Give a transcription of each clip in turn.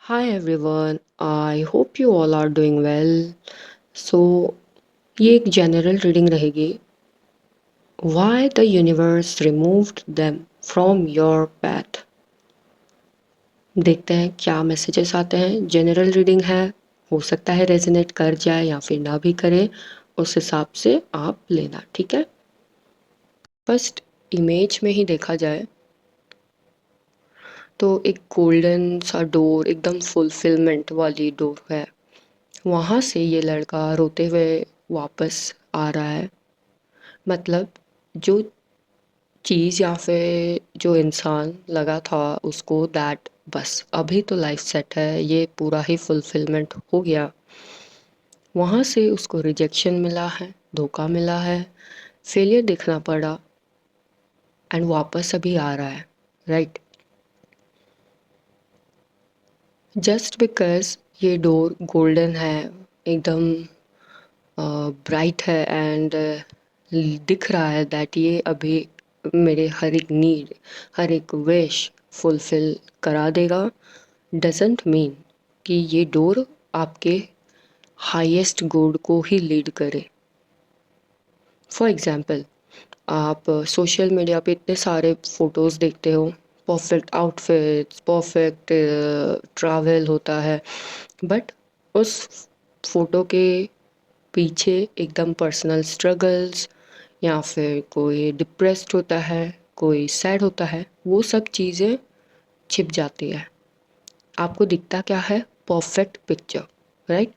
Hi everyone, I hope you all are doing well. So ये एक general reading रहेगी. Why the universe removed them from your path. देखते हैं क्या messages आते हैं. जनरल रीडिंग है, हो सकता है रेजोनेट कर जाए या फिर ना भी करे. उस हिसाब से आप लेना, ठीक है. फर्स्ट इमेज में ही देखा जाए तो एक गोल्डन सा डोर, एकदम फुलफिलमेंट वाली डोर है. वहाँ से ये लड़का रोते हुए वापस आ रहा है. मतलब जो चीज़ या फिर जो इंसान लगा था उसको दैट बस अभी तो लाइफ सेट है, ये पूरा ही फुलफिलमेंट हो गया. वहाँ से उसको रिजेक्शन मिला है, धोखा मिला है, फेलियर देखना पड़ा. एंड वापस अभी आ रहा है, राइट. जस्ट बिकॉज ये डोर गोल्डन है, एकदम ब्राइट है एंड दिख रहा है दैट ये अभी मेरे हर एक नीड, हर एक विश फुलफिल करा देगा. डजंट मीन कि ये डोर आपके हाईएस्ट गोल को ही लीड करे. फॉर एग्जांपल, आप सोशल मीडिया पे इतने सारे फोटोज़ देखते हो, परफेक्ट आउटफिट्स, परफेक्ट ट्रैवल होता है, बट उस फोटो के पीछे एकदम पर्सनल स्ट्रगल्स या फिर कोई डिप्रेस्ड होता है, कोई सैड होता है, वो सब चीज़ें छिप जाती है. आपको दिखता क्या है? Perfect picture, right.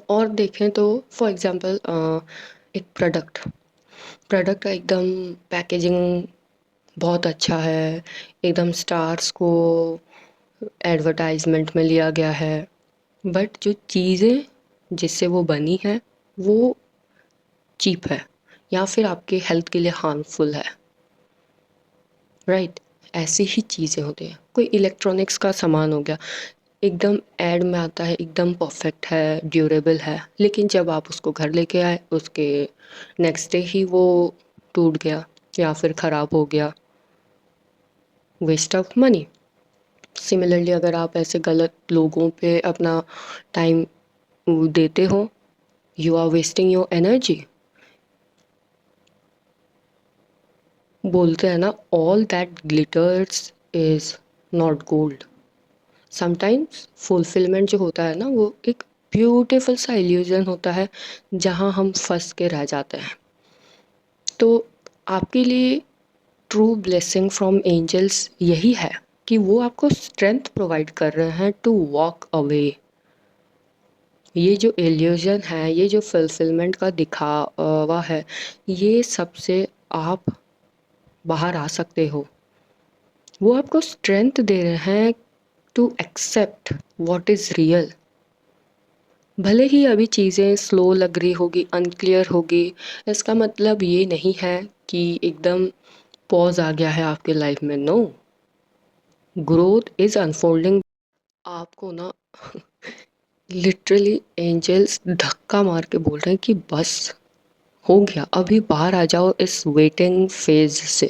और देखें तो फॉर एग्जांपल एक प्रोडक्ट प्रोडक्ट का एकदम पैकेजिंग बहुत अच्छा है, एकदम स्टार्स को एडवर्टाइजमेंट में लिया गया है, बट जो चीज़ें जिससे वो बनी है वो चीप है या फिर आपके हेल्थ के लिए हार्मफुल है, राइट. ऐसी ही चीज़ें होती हैं. कोई इलेक्ट्रॉनिक्स का सामान हो गया, एकदम एड में आता है, एकदम परफेक्ट है, ड्यूरेबल है, लेकिन जब आप उसको घर लेके आए उसके नेक्स्ट डे ही वो टूट गया या फिर ख़राब हो गया. Waste of money. सिमिलरली अगर आप ऐसे गलत लोगों पे अपना टाइम देते हो, you are wasting your energy. बोलते हैं ना, all that glitters is not gold. Sometimes fulfilment जो होता है ना, वो एक ब्यूटीफुल सा इल्यूजन होता है जहाँ हम फंस के रह जाते हैं. तो आपके लिए ट्रू ब्लेसिंग फ्रॉम एंजल्स यही है कि वो आपको स्ट्रेंथ प्रोवाइड कर रहे हैं टू वॉक अवे. ये जो इल्यूजन है, ये जो फुलफिलमेंट का दिखावा है, ये सबसे आप बाहर आ सकते हो. वो आपको स्ट्रेंथ दे रहे हैं to accept what is real. भले ही अभी चीज़ें स्लो लग रही होगी, अनक्लियर होगी, इसका मतलब ये नहीं है कि एकदम पॉज आ गया है आपके लाइफ में. No, growth is unfolding. आपको ना लिटरली एंजल्स धक्का मार के बोल रहे हैं कि बस हो गया, अभी बाहर आ जाओ इस वेटिंग फेज से.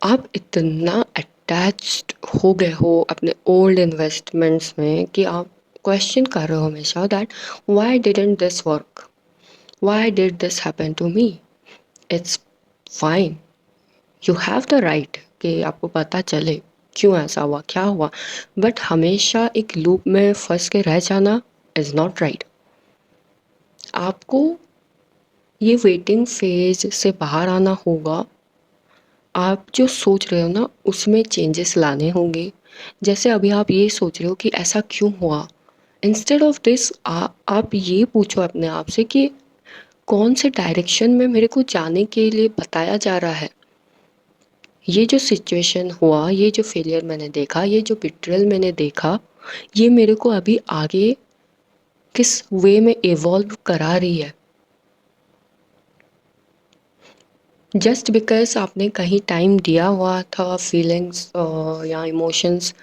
आप इतना अटैच्ड हो गए हो अपने ओल्ड इन्वेस्टमेंट्स में कि आप क्वेश्चन कर रहे हो हमेशा that why didn't this work, why did this happen to me. It's fine, you have the right कि आपको पता चले क्यों ऐसा हुआ, क्या हुआ, बट हमेशा एक लूप में फंस के रह जाना इज़ नॉट राइट. आपको ये वेटिंग फेज से बाहर आना होगा. आप जो सोच रहे हो ना उसमें चेंजेस लाने होंगे. जैसे अभी आप ये सोच रहे हो कि ऐसा क्यों हुआ, इंस्टेड ऑफ दिस आप ये पूछो अपने आप से कि कौन से डायरेक्शन में मेरे को जाने के लिए बताया जा रहा है. ये जो सिचुएशन हुआ, ये जो फेलियर मैंने देखा, ये जो बिट्रेयल मैंने देखा, ये मेरे को अभी आगे किस वे में इवॉल्व करा रही है. जस्ट बिकॉज आपने कहीं टाइम दिया हुआ था, फीलिंग्स या इमोशंस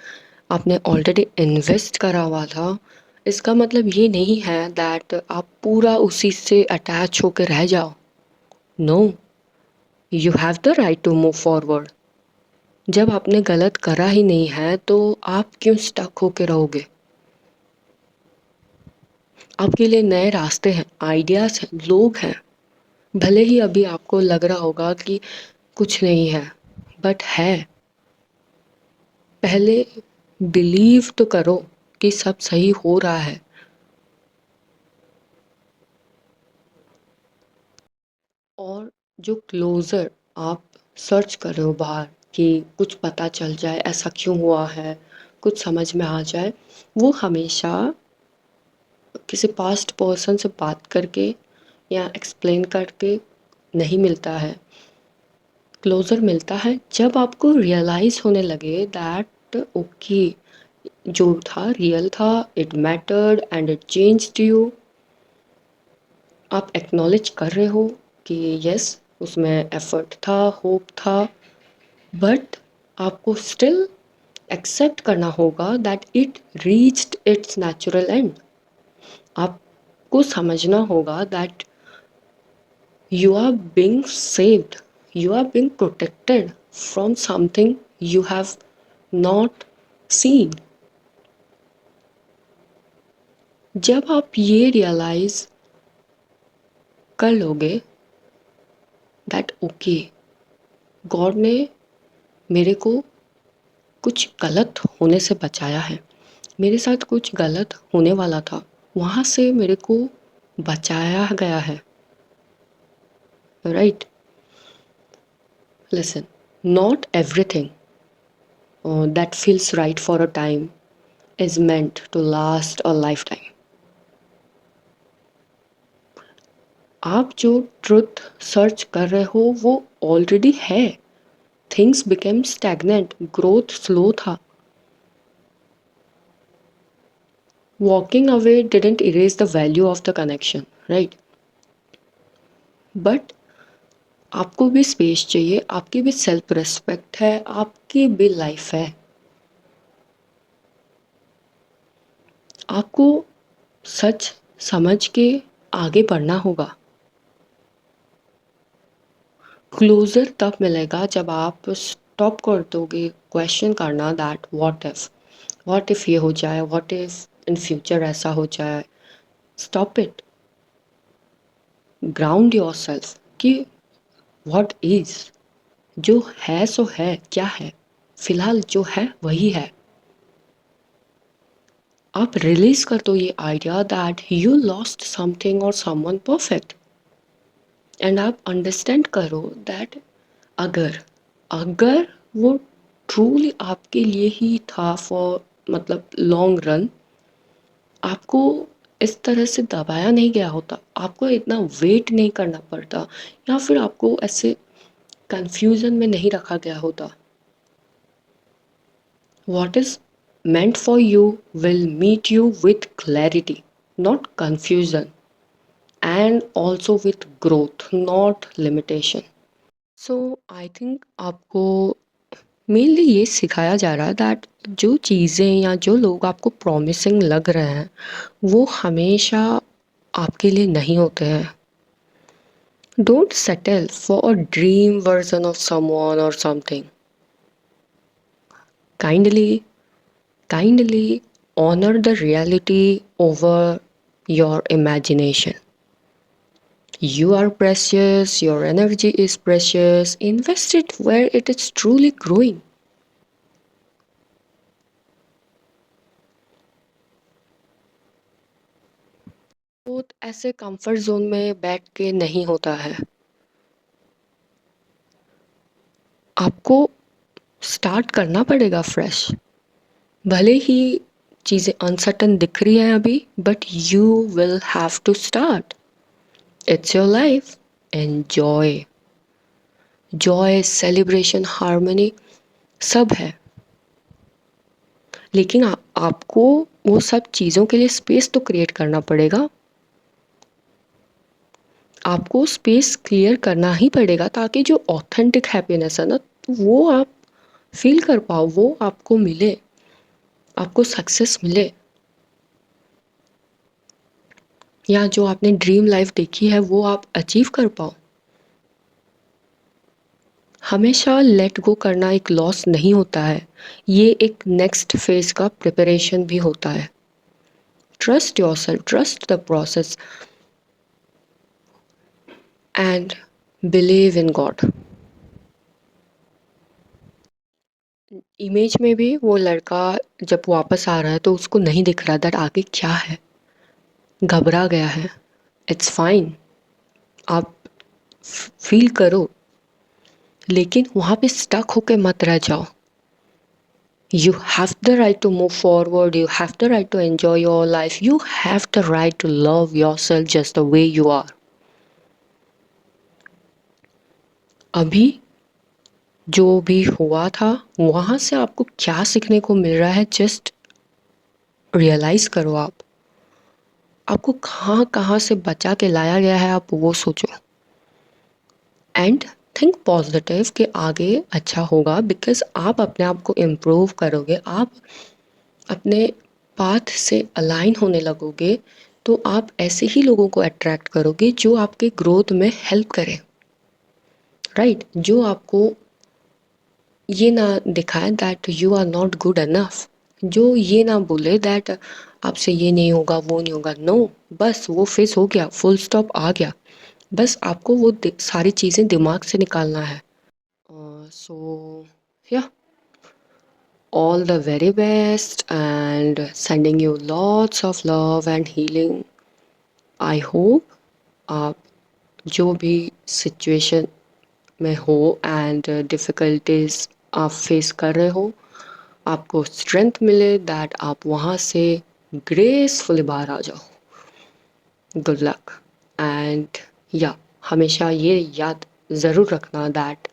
आपने ऑलरेडी इन्वेस्ट करा हुआ था, इसका मतलब ये नहीं है दैट आप पूरा उसी से अटैच होकर रह जाओ. No, you have the right to move forward. जब आपने गलत करा ही नहीं है तो आप क्यों स्टक होके रहोगे? आपके लिए नए रास्ते हैं, आइडियाज़ हैं, लोग हैं। भले ही अभी आपको लग रहा होगा कि कुछ नहीं है, बट है। पहले बिलीव तो करो कि सब सही हो रहा है। और जो क्लोज़र आप सर्च कर रहे हो बाहर कि कुछ पता चल जाए, ऐसा क्यों हुआ है, कुछ समझ में आ जाए, वो हमेशा किसी पास्ट पर्सन से बात करके या एक्सप्लेन करके नहीं मिलता है। क्लोज़र मिलता है जब आपको रियलाइज़ होने लगे दैट ओके, जो था रियल था, it mattered and it changed you. आप एक्नॉलेज कर रहे हो कि यस, उसमें एफर्ट था, होप था, बट आपको स्टिल एक्सेप्ट करना होगा that it reached it's natural and. आपको समझना होगा that you are being saved, you are being protected from something you have not seen. जब आप ये रियलाइज कर लोगे दैट ओके, गॉड ने मेरे को कुछ गलत होने से बचाया है, मेरे साथ कुछ गलत होने वाला था, वहाँ से मेरे को बचाया गया है, right? Listen, not everything that feels right for a time is meant to last a lifetime. आप जो ट्रुथ सर्च कर रहे हो वो ऑलरेडी है। Things became stagnant, growth slow था। Walking away didn't erase the value of the connection, right? But आपको भी स्पेस चाहिए, आपकी भी सेल्फ रिस्पेक्ट है, आपकी भी लाइफ है। आपको सच समझ के आगे बढ़ना होगा। क्लोज़र तब मिलेगा जब आप स्टॉप कर दोगे क्वेश्चन करना दैट व्हाट इफ़ ये हो जाए, व्हाट इफ़ इन फ्यूचर ऐसा हो जाए। स्टॉप इट, ग्राउंड योरसेल्फ कि व्हाट इज़, जो है सो है, क्या है, फिलहाल जो है वही है। आप रिलीज कर दो ये idea that you lost something और समवन परफेक्ट, एंड आप अंडरस्टैंड करो दैट अगर अगर वो ट्रूली आपके लिए ही था फॉर मतलब लॉन्ग रन, आपको इस तरह से दबाया नहीं गया होता, आपको इतना वेट नहीं करना पड़ता, या फिर आपको ऐसे कंफ्यूजन में नहीं रखा गया होता। What is meant for you will meet you with clarity, not confusion, and also with growth, not limitation. So I think आपको मेनली ये सिखाया जा रहा है दैट जो चीज़ें या जो लोग आपको प्रॉमिसिंग लग रहे हैं वो हमेशा आपके लिए नहीं होते हैं। Don't settle for a dream version of someone और something. Kindly kindly honor the reality over your imagination. You are precious, your energy is precious, invest it where it is truly growing. वो ऐसे comfort zone में बैठ के नहीं होता है। आपको स्टार्ट करना पड़ेगा फ्रेश। भले ही चीज़ें अनसर्टन दिख रही हैं अभी, but you will have to start. It's your life, enjoy. Joy, celebration, harmony सब है, लेकिन आपको वो सब चीज़ों के लिए स्पेस तो क्रिएट करना पड़ेगा। आपको स्पेस क्लियर करना ही पड़ेगा ताकि जो ऑथेंटिक हैप्पीनेस है ना, तो वो आप फील कर पाओ, वो आपको मिले, आपको सक्सेस मिले, या जो आपने ड्रीम लाइफ देखी है वो आप अचीव कर पाओ। हमेशा लेट गो करना एक लॉस नहीं होता है, ये एक नेक्स्ट फेज का प्रिपरेशन भी होता है। Trust yourself, trust the process and believe in God. Image में भी वो लड़का जब वापस आ रहा है तो उसको नहीं दिख रहा दैट आगे क्या है, घबरा गया है। इट्स फाइन, आप फील करो, लेकिन वहाँ पे स्टक होके मत रह जाओ। You have the right to move forward, you have the right to enjoy your life, you have the right to love yourself just the way you are. अभी जो भी हुआ था वहाँ से आपको क्या सीखने को मिल रहा है, जस्ट रियलाइज करो। आपको कहाँ कहाँ से बचा के लाया गया है, आप वो सोचो एंड थिंक पॉजिटिव कि आगे अच्छा होगा, बिकॉज आप अपने आप को इम्प्रूव करोगे, आप अपने पाथ से अलाइन होने लगोगे, तो आप ऐसे ही लोगों को अट्रैक्ट करोगे जो आपके ग्रोथ में हेल्प करें, राइट? जो आपको ये ना दिखाए that you are not good enough, जो ये ना बोले दैट आपसे ये नहीं होगा वो नहीं होगा। नो, बस वो फेस हो गया, फुल स्टॉप आ गया, बस आपको वो सारी चीज़ें दिमाग से निकालना है। सो या, all the very best and sending you lots of love and healing. I hope आप जो भी सिचुएशन में हो एंड डिफ़िकल्टीज आप फेस कर रहे हो, आपको स्ट्रेंथ मिले दैट आप वहाँ से ग्रेसफुली बाहर आ जाओ। गुड लक एंड या, हमेशा ये याद ज़रूर रखना दैट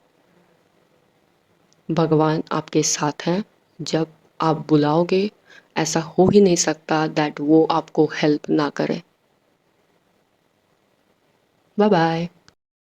भगवान आपके साथ हैं। जब आप बुलाओगे, ऐसा हो ही नहीं सकता दैट वो आपको हेल्प ना करे। Bye bye.